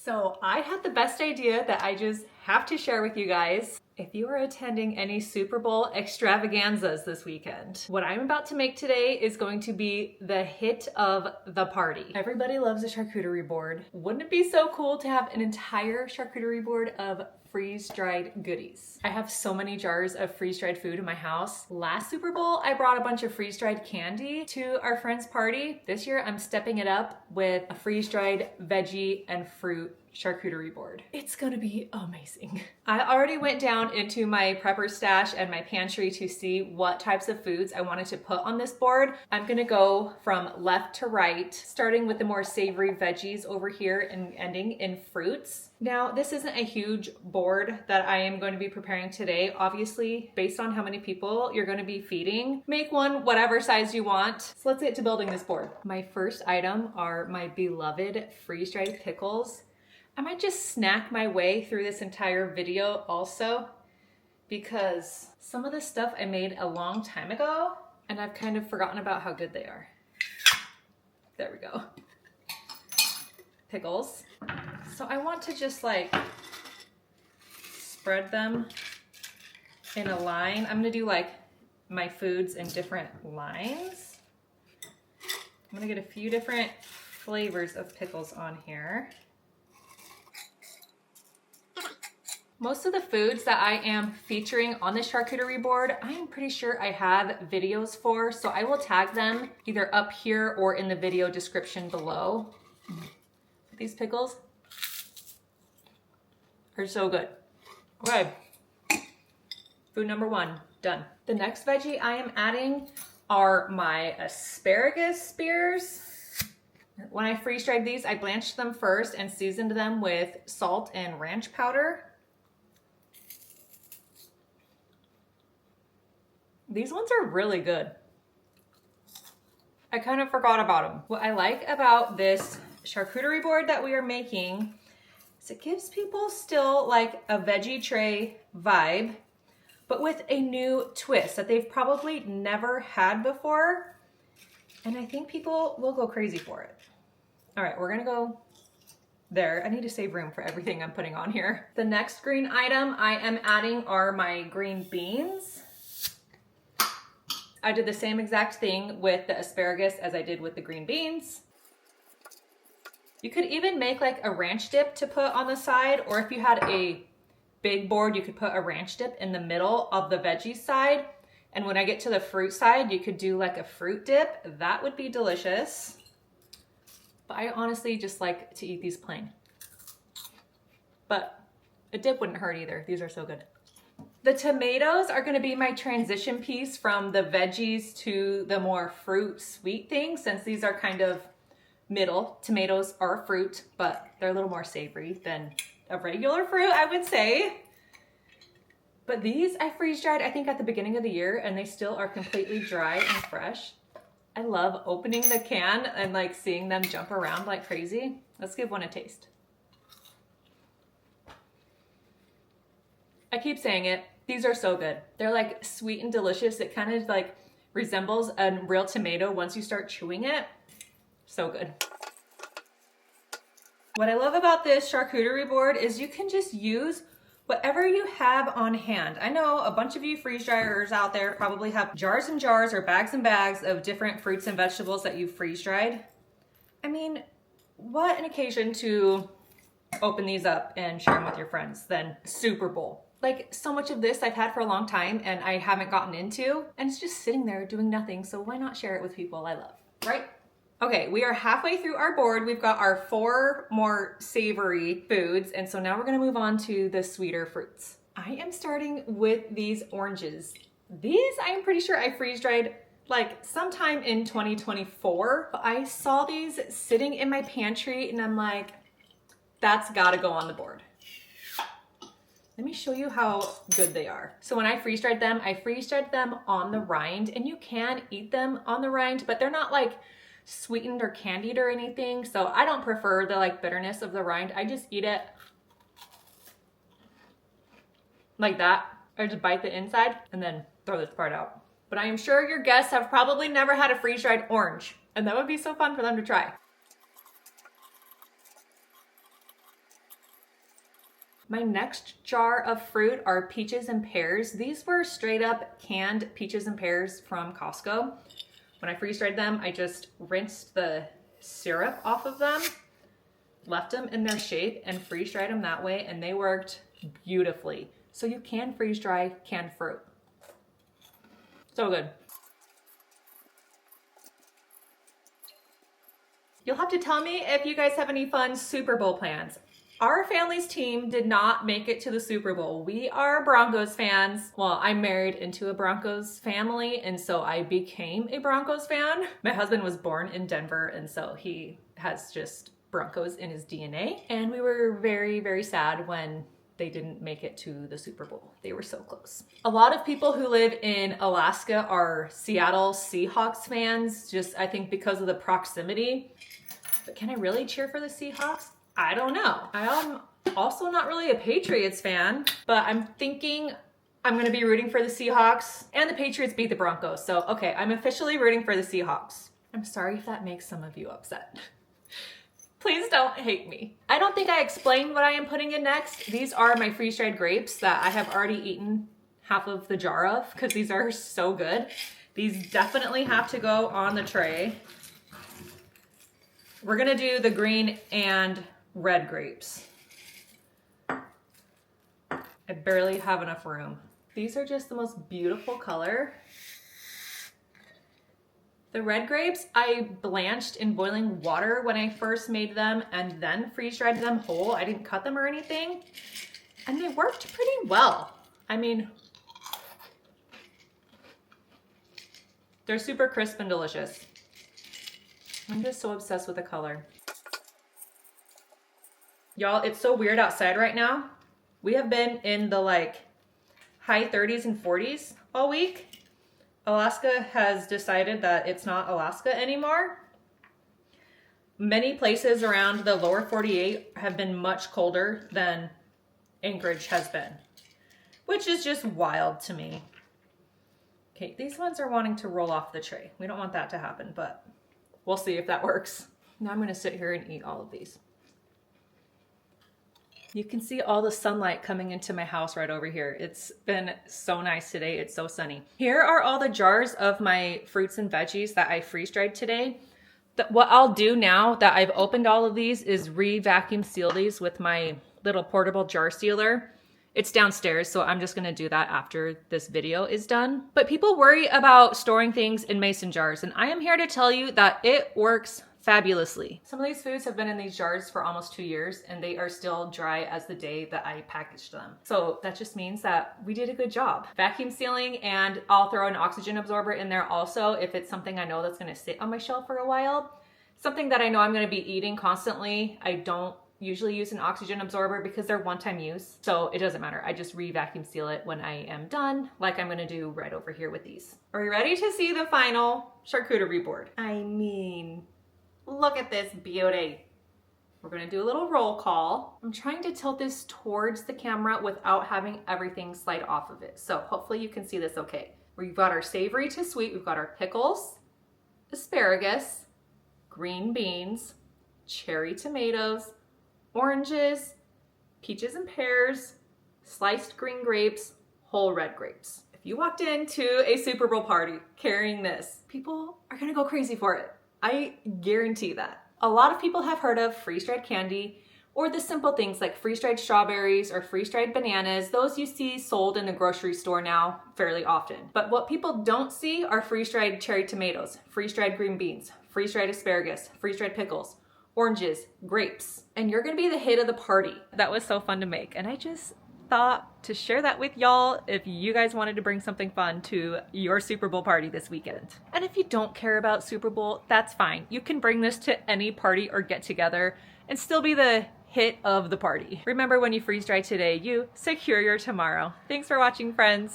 So I had the best idea that I just have to share with you guys. If you are attending any Super Bowl extravaganzas this weekend, what I'm about to make today is going to be the hit of the party. Everybody loves a charcuterie board. Wouldn't it be so cool to have an entire charcuterie board of freeze-dried goodies? I have so many jars of freeze-dried food in my house. Last Super Bowl, I brought a bunch of freeze-dried candy to our friend's party. This year, I'm stepping it up with a freeze-dried veggie and fruit charcuterie board. It's gonna be amazing. I already went down into my prepper stash and my pantry to see what types of foods I wanted to put on this board. I'm gonna go from left to right, starting with the more savory veggies over here and ending in fruits. Now, this isn't a huge board that I am going to be preparing today. Obviously, based on how many people you're going to be feeding, make one whatever size you want. So let's get to building this board. My first item are my beloved freeze-dried pickles. I might just snack my way through this entire video also, because some of this stuff I made a long time ago and I've kind of forgotten about how good they are. There we go. Pickles. So I want to just like spread them in a line. I'm gonna do like my foods in different lines. I'm gonna get a few different flavors of pickles on here. Most of the foods that I am featuring on the charcuterie board, I am pretty sure I have videos for, so I will tag them either up here or in the video description below. These pickles are so good. Okay, food number one, done. The next veggie I am adding are my asparagus spears. When I freeze-dried these, I blanched them first and seasoned them with salt and ranch powder. These ones are really good. I kind of forgot about them. What I like about this charcuterie board that we are making is it gives people still like a veggie tray vibe, but with a new twist that they've probably never had before. And I think people will go crazy for it. All right, we're gonna go there. I need to save room for everything I'm putting on here. The next green item I am adding are my green beans. I did the same exact thing with the asparagus as I did with the green beans. You could even make like a ranch dip to put on the side, or if you had a big board, you could put a ranch dip in the middle of the veggie side. And when I get to the fruit side, you could do like a fruit dip. That would be delicious. But I honestly just like to eat these plain. But a dip wouldn't hurt either. These are so good. The tomatoes are gonna be my transition piece from the veggies to the more fruit sweet things, since these are kind of middle. Tomatoes are fruit, but they're a little more savory than a regular fruit, I would say. But these I freeze dried, I think at the beginning of the year, and they still are completely dry and fresh. I love opening the can and like seeing them jump around like crazy. Let's give one a taste. I keep saying it, these are so good. They're like sweet and delicious. It kind of like resembles a real tomato once you start chewing it. So good. What I love about this charcuterie board is you can just use whatever you have on hand. I know a bunch of you freeze dryers out there probably have jars and jars or bags and bags of different fruits and vegetables that you freeze dried. I mean, what an occasion to open these up and share them with your friends than Super Bowl. Like, so much of this I've had for a long time and I haven't gotten into, and it's just sitting there doing nothing, so why not share it with people I love, right? Okay, we are halfway through our board. We've got our 4 more savory foods, and so now we're gonna move on to the sweeter fruits. I am starting with these oranges. These, I am pretty sure I freeze-dried like sometime in 2024, but I saw these sitting in my pantry and I'm like, that's gotta go on the board. Let me show you how good they are. So when I freeze-dried them, I freeze-dried them on the rind, and you can eat them on the rind, but they're not like sweetened or candied or anything. So I don't prefer the like bitterness of the rind. I just eat it like that. I just bite the inside and then throw this part out. But I am sure your guests have probably never had a freeze-dried orange, and that would be so fun for them to try. My next jar of fruit are peaches and pears. These were straight up canned peaches and pears from Costco. When I freeze-dried them, I just rinsed the syrup off of them, left them in their shape, and freeze-dried them that way, and they worked beautifully. So you can freeze-dry canned fruit. So good. You'll have to tell me if you guys have any fun Super Bowl plans. Our family's team did not make it to the Super Bowl. We are Broncos fans. Well, I'm married into a Broncos family, and so I became a Broncos fan. My husband was born in Denver, and so he has just Broncos in his DNA. And we were very, very sad when they didn't make it to the Super Bowl. They were so close. A lot of people who live in Alaska are Seattle Seahawks fans, just I think because of the proximity. But can I really cheer for the Seahawks? I don't know. I am also not really a Patriots fan, but I'm thinking I'm gonna be rooting for the Seahawks, and the Patriots beat the Broncos. So, okay, I'm officially rooting for the Seahawks. I'm sorry if that makes some of you upset. Please don't hate me. I don't think I explained what I am putting in next. These are my freeze-dried grapes that I have already eaten half of the jar of because these are so good. These definitely have to go on the tray. We're gonna do the green and red grapes. I barely have enough room. These are just the most beautiful color. The red grapes, I blanched in boiling water when I first made them and then freeze-dried them whole. I didn't cut them or anything. And they worked pretty well. I mean, they're super crisp and delicious. I'm just so obsessed with the color. Y'all, it's so weird outside right now. We have been in the like high 30s and 40s all week. Alaska has decided that it's not Alaska anymore. Many places around the lower 48 have been much colder than Anchorage has been, which is just wild to me. Okay, these ones are wanting to roll off the tray. We don't want that to happen, but we'll see if that works. Now I'm gonna sit here and eat all of these. You can see all the sunlight coming into my house right over here. It's been so nice today. It's so sunny. Here are all the jars of my fruits and veggies that I freeze-dried today. What I'll do now that I've opened all of these is re-vacuum seal these with my little portable jar sealer. It's downstairs, so I'm just gonna do that after this video is done. But people worry about storing things in mason jars, and I am here to tell you that it works fabulously. Some of these foods have been in these jars for almost 2 years, and they are still dry as the day that I packaged them. So that just means that we did a good job. Vacuum sealing, and I'll throw an oxygen absorber in there also if it's something I know that's gonna sit on my shelf for a while. Something that I know I'm gonna be eating constantly, I don't usually use an oxygen absorber because they're one-time use. So it doesn't matter. I just re-vacuum seal it when I am done, like I'm gonna do right over here with these. Are we ready to see the final charcuterie board? I mean, look at this beauty. We're gonna do a little roll call. I'm trying to tilt this towards the camera without having everything slide off of it. So hopefully you can see this okay. We've got our savory to sweet, we've got our pickles, asparagus, green beans, cherry tomatoes, oranges, peaches and pears, sliced green grapes, whole red grapes. If you walked into a Super Bowl party carrying this, people are gonna go crazy for it. I guarantee that. A lot of people have heard of freeze-dried candy or the simple things like freeze-dried strawberries or freeze-dried bananas. Those you see sold in the grocery store now fairly often. But what people don't see are freeze-dried cherry tomatoes, freeze-dried green beans, freeze-dried asparagus, freeze-dried pickles, oranges, grapes, and you're gonna be the hit of the party. That was so fun to make, and I just thought to share that with y'all if you guys wanted to bring something fun to your Super Bowl party this weekend. And if you don't care about Super Bowl, that's fine. You can bring this to any party or get together and still be the hit of the party. Remember, when you freeze dry today, you secure your tomorrow. Thanks for watching, friends.